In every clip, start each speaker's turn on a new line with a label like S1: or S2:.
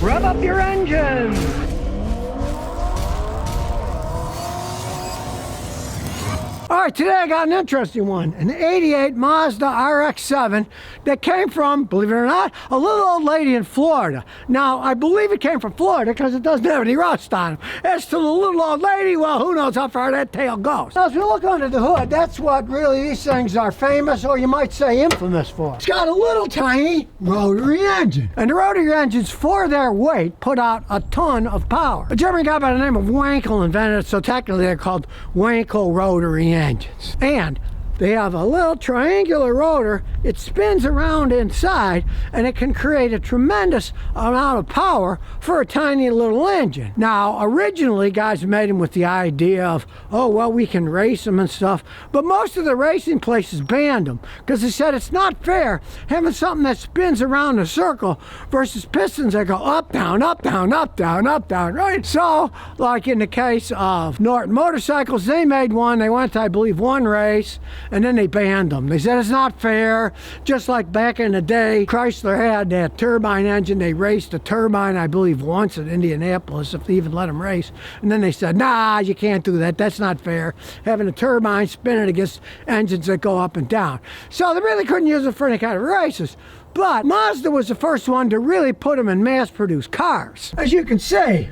S1: Rev up your engines! All right, today I got an interesting one, an 88 Mazda RX-7 that came from, believe it or not, a little old lady in Florida. Now, I believe it came from Florida because it doesn't have any rust on it. As to the little old lady, well, who knows how far that tail goes. Now, as we look under the hood, that's what really these things are famous, or you might say infamous for. It's got a little tiny rotary engine. And the rotary engines, for their weight, put out a ton of power. A German guy by the name of Wankel invented it, so technically they're called Wankel rotary engines. And they have a little triangular rotor. It spins around inside and it can create a tremendous amount of power for a tiny little engine. Now, originally guys made them with the idea of, oh, well, we can race them and stuff, but most of the racing places banned them because they said it's not fair having something that spins around a circle versus pistons that go up, down, up, down, up, down, up, down, right? So, like in the case of Norton Motorcycles, they made one. They went to, I believe, one race, and then they banned them. They said it's not fair. Just like back in the day, Chrysler had that turbine engine. They raced a turbine, I believe, once at Indianapolis, if they even let them race. And then they said, nah, you can't do that. That's not fair. Having a turbine spinning against engines that go up and down. So they really couldn't use it for any kind of races. But Mazda was the first one to really put them in mass-produced cars. As you can see,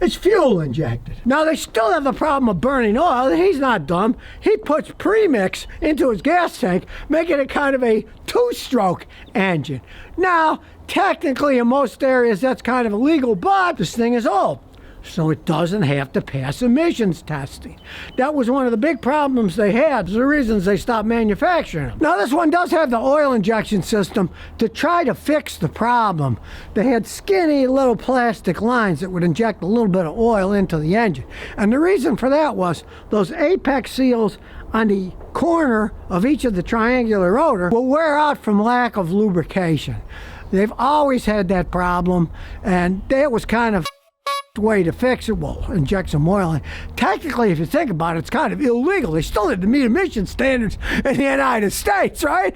S1: it's fuel injected. Now, they still have the problem of burning oil. He's not dumb. He puts premix into his gas tank, making it kind of a two-stroke engine. Now, technically, in most areas, that's kind of illegal, but this thing is old, so it doesn't have to pass emissions testing. That was one of the big problems they had, the reasons they stopped manufacturing them. Now, this one does have the oil injection system to try to fix the problem. They had skinny little plastic lines that would inject a little bit of oil into the engine. And the reason for that was those apex seals on the corner of each of the triangular rotor will wear out from lack of lubrication. They've always had that problem, and that was kind of way to fix it. Well, inject some oil in. Technically, if you think about it, it's kind of illegal. They still had to meet emission standards in the United States, right?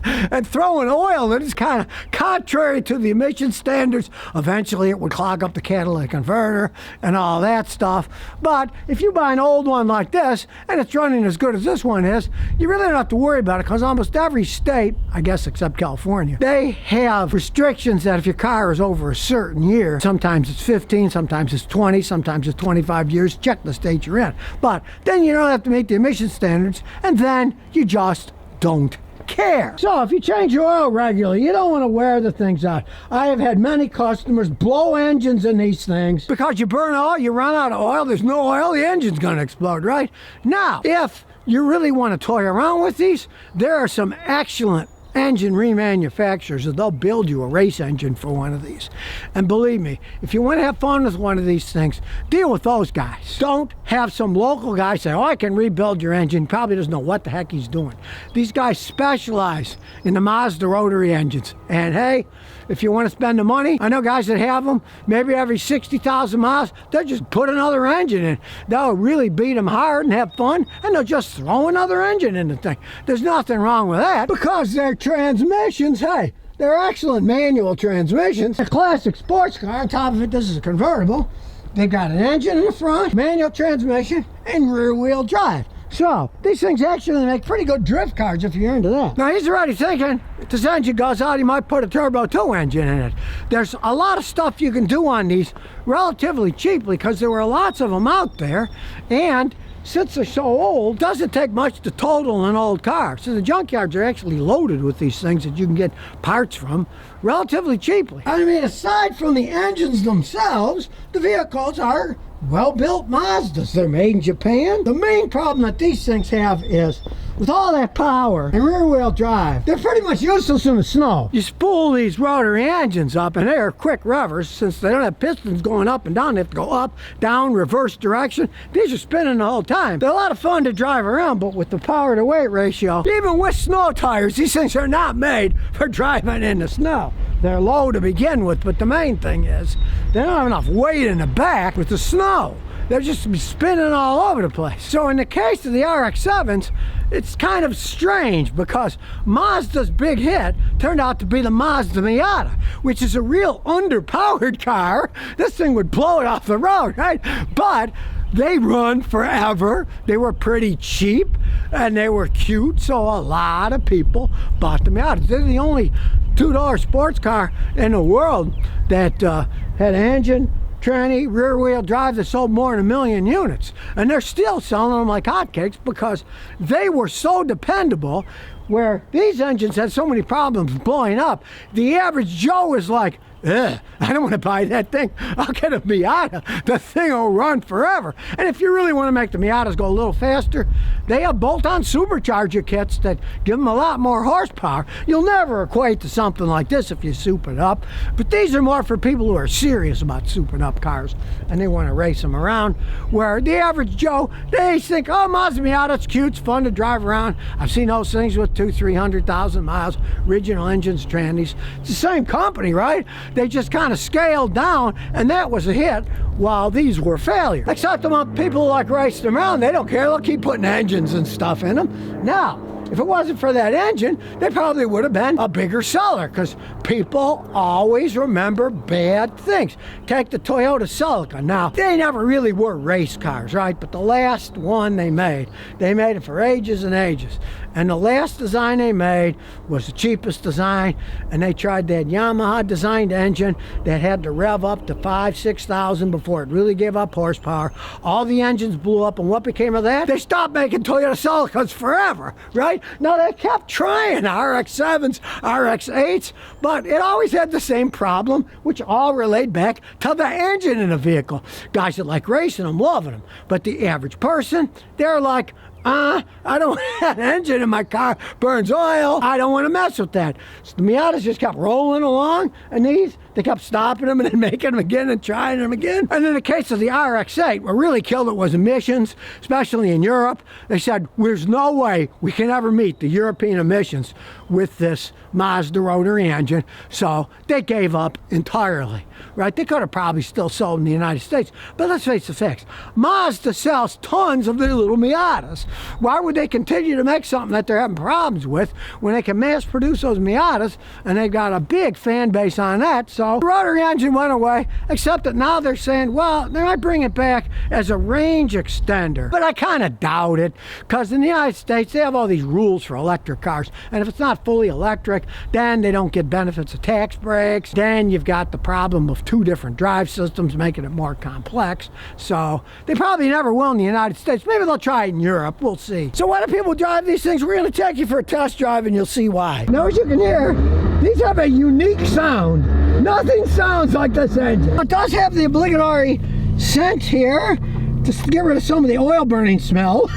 S1: And throwing oil in is kind of contrary to the emission standards. Eventually, it would clog up the catalytic converter and all that stuff. But if you buy an old one like this, and it's running as good as this one is, you really don't have to worry about it, because almost every state, I guess except California, they have restrictions that if your car is over a certain year, sometimes it's 15, sometimes it's 20, sometimes it's 25 years, check the state you're in. But then you don't have to meet the emission standards, and then you just don't care. So if you change your oil regularly, you don't want to wear the things out. I have had many customers blow engines in these things because you burn oil, you run out of oil, there's no oil, the engine's going to explode, right? Now, if you really want to toy around with these, there are some excellent engine remanufacturers that they'll build you a race engine for one of these. And believe me, if you want to have fun with one of these things, deal with those guys. Don't have some local guy say, oh, I can rebuild your engine. Probably doesn't know what the heck he's doing. These guys specialize in the Mazda rotary engines. And hey, if you want to spend the money, I know guys that have them, maybe every 60,000 miles, they'll just put another engine in. They'll really beat them hard and have fun, and they'll just throw another engine in the thing. There's nothing wrong with that, because their transmissions, hey, they're excellent manual transmissions. A classic sports car, on top of it, this is a convertible. They've got an engine in the front, manual transmission, and rear-wheel drive. So, these things actually make pretty good drift cars if you're into that. Now, he's already thinking, if this engine goes out, he might put a Turbo 2 engine in it. There's a lot of stuff you can do on these relatively cheaply, because there were lots of them out there, and since they're so old, it doesn't take much to total an old car. So the junkyards are actually loaded with these things that you can get parts from relatively cheaply. I mean, aside from the engines themselves, the vehicles are well-built Mazdas. They're made in Japan. The main problem that these things have is, with all that power and rear-wheel drive, they're pretty much useless in the snow. You spool these rotary engines up, and they're quick revvers. Since they don't have pistons going up and down, they have to go up, down, reverse direction. These are spinning the whole time. They're a lot of fun to drive around, but with the power to weight ratio, even with snow tires, these things are not made for driving in the snow. They're low to begin with, but the main thing is they don't have enough weight in the back with the snow. they'd just be spinning all over the place. So in the case of the RX-7s, it's kind of strange because Mazda's big hit turned out to be the Mazda Miata, which is a real underpowered car. This thing would blow it off the road, right? But they run forever. They were pretty cheap and they were cute, so a lot of people bought the Miatas. They're the only two-door sports car in the world that had an engine, tranny, rear-wheel drive that sold more than 1 million units. And they're still selling them like hotcakes because they were so dependable. Where these engines had so many problems blowing up, the average Joe is like, ugh, I don't want to buy that thing. I'll get a Miata. The thing will run forever. And if you really want to make the Miatas go a little faster, they have bolt-on supercharger kits that give them a lot more horsepower. You'll never equate to something like this if you soup it up. But these are more for people who are serious about souping up cars and they want to race them around. Where the average Joe, they think, oh, Mazda Miata, it's cute, it's fun to drive around. I've seen those things with 200,000-300,000 miles, original engines, trannies. It's the same company, right? They just kind of scaled down, and that was a hit, while these were failures. Except among people who like racing them around, they don't care. They'll keep putting engines and stuff in them. Now, if it wasn't for that engine, they probably would have been a bigger seller because people always remember bad things. Take the Toyota Celica. Now, they never really were race cars, right? But the last one they made it for ages and ages. And the last design they made was the cheapest design, and they tried that Yamaha designed engine that had to rev up to 5,000-6,000 before it really gave up horsepower. All the engines blew up, and what became of that? They stopped making Toyota Celicas forever, right? Now, they kept trying RX-7s, RX-8s, but it always had the same problem, which all relate back to the engine in the vehicle. Guys that like racing them, loving them. But the average person, they're like, I don't want that engine in my car, burns oil, I don't want to mess with that. So the Miatas just kept rolling along, and they kept stopping them and then making them again and trying them again. And in the case of the RX-8, what really killed it was emissions, especially in Europe. They said, there's no way we can ever meet the European emissions with this Mazda rotary engine, so they gave up entirely, right? They could have probably still sold in the United States, but let's face the facts. Mazda sells tons of their little Miatas. Why would they continue to make something that they're having problems with when they can mass produce those Miatas and they've got a big fan base on that? So the rotary engine went away, except that now they're saying, well, they might bring it back as a range extender. But I kind of doubt it, because in the United States, they have all these rules for electric cars, and if it's not fully electric, then they don't get benefits of tax breaks. Then you've got the problem of 2 different drive systems, making it more complex. So they probably never will in the United States. Maybe they'll try it in Europe. We'll see. So why do people drive these things? We're going to take you for a test drive and you'll see why. Now, as you can hear, these have a unique sound. Nothing sounds like this engine. It does have the obligatory scent here to get rid of some of the oil burning smell.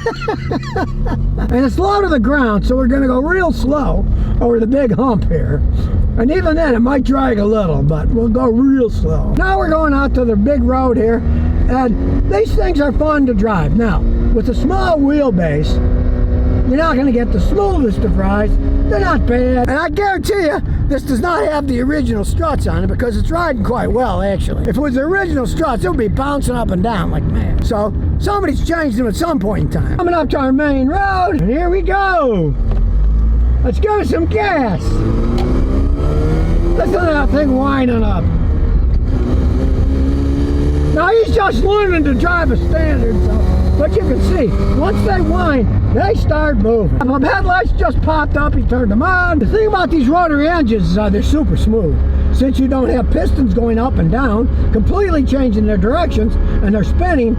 S1: And it's low to the ground, so we're going to go real slow over the big hump here. And even then, it might drag a little, but we'll go real slow. Now we're going out to the big road here, and these things are fun to drive. Now, with a small wheelbase, you're not going to get the smoothest of rides. They're not bad. And I guarantee you, this does not have the original struts on it because it's riding quite well, actually. If it was the original struts, it would be bouncing up and down like mad. So somebody's changed them at some point in time. Coming up to our main road, and here we go. Let's give it some gas. Listen to that thing whining up. Now he's just learning to drive a standard, but you can see, once they whine, they start moving. If the headlights just popped up, he turned them on. The thing about these rotary engines is they're super smooth. Since you don't have pistons going up and down, completely changing their directions, and they're spinning,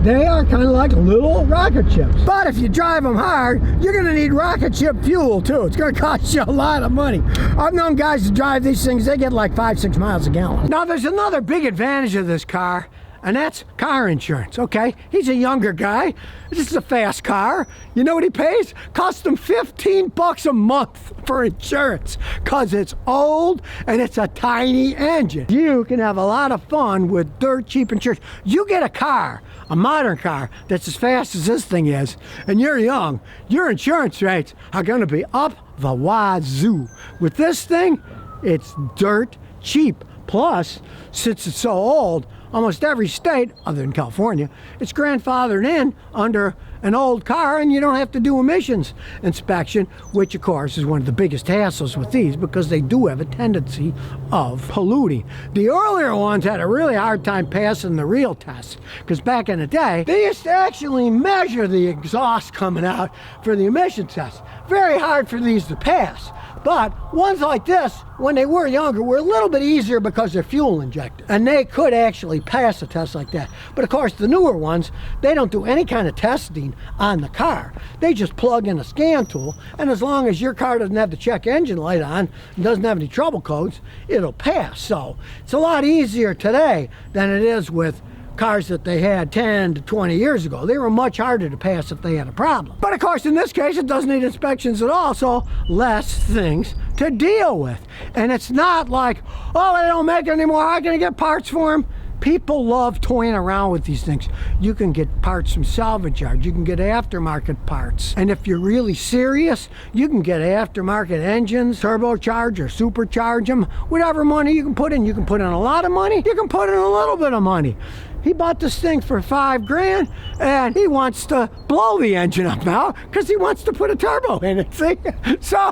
S1: they are kind of like little rocket ships. But if you drive them hard, you're going to need rocket ship fuel too. It's going to cost you a lot of money. I've known guys to drive these things, they get like 5-6 miles a gallon. Now there's another big advantage of this car, and that's car insurance, okay? He's a younger guy. This is a fast car. You know what he pays? Costs him $15 a month for insurance because it's old and it's a tiny engine. You can have a lot of fun with dirt cheap insurance. You get a car, a modern car, that's as fast as this thing is, and you're young, your insurance rates are gonna be up the wazoo. With this thing, it's dirt cheap. Plus, since it's so old, almost every state, other than California, it's grandfathered in under an old car, and you don't have to do emissions inspection, which of course is one of the biggest hassles with these because they do have a tendency of polluting. The earlier ones had a really hard time passing the real test because back in the day, they used to actually measure the exhaust coming out for the emission test. Very hard for these to pass. But ones like this, when they were younger, were a little bit easier because they're fuel injected. And they could actually pass a test like that. But of course, the newer ones, they don't do any kind of testing on the car. They just plug in a scan tool, and as long as your car doesn't have the check engine light on, and doesn't have any trouble codes, it'll pass. So it's a lot easier today than it is with cars that they had 10 to 20 years ago. They were much harder to pass if they had a problem. But of course, in this case, it doesn't need inspections at all, so less things to deal with. And it's not like, oh, they don't make it anymore, I'm gonna get parts for them. People love toying around with these things. You can get parts from salvage yards, you can get aftermarket parts. And if you're really serious, you can get aftermarket engines, turbocharge or supercharge them, whatever money you can put in. You can put in a lot of money, you can put in a little bit of money. He bought this thing for $5 grand, and he wants to blow the engine up now because he wants to put a turbo in it, see? So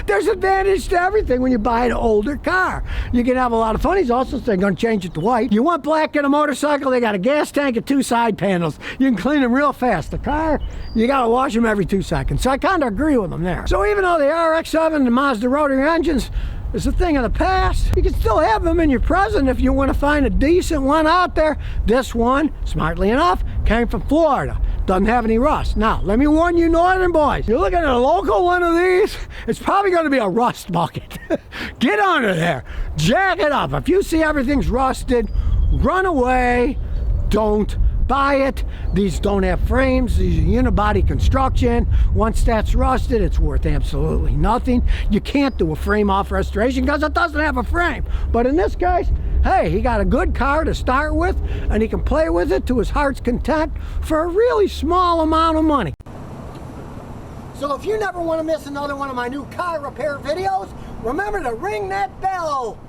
S1: there's advantage to everything when you buy an older car. You can have a lot of fun. He's also saying going to change it to white. You want black in a motorcycle, they got a gas tank and 2 side panels. You can clean them real fast. The car, you got to wash them every 2 seconds. So I kind of agree with him there. So even though the RX-7 and the Mazda rotary engines is a thing of the past, you can still have them in your present if you want to find a decent one out there. This one, smartly enough, came from Florida. Doesn't have any rust. Now, let me warn you northern boys, you're looking at a local one of these, it's probably going to be a rust bucket. Get under there, jack it up. If you see everything's rusted, run away, don't buy it. These don't have frames, these are unibody construction. Once that's rusted, it's worth absolutely nothing. You can't do a frame off restoration because it doesn't have a frame. But in this case, hey, he got a good car to start with, and he can play with it to his heart's content for a really small amount of money. So if you never want to miss another one of my new car repair videos, remember to ring that bell.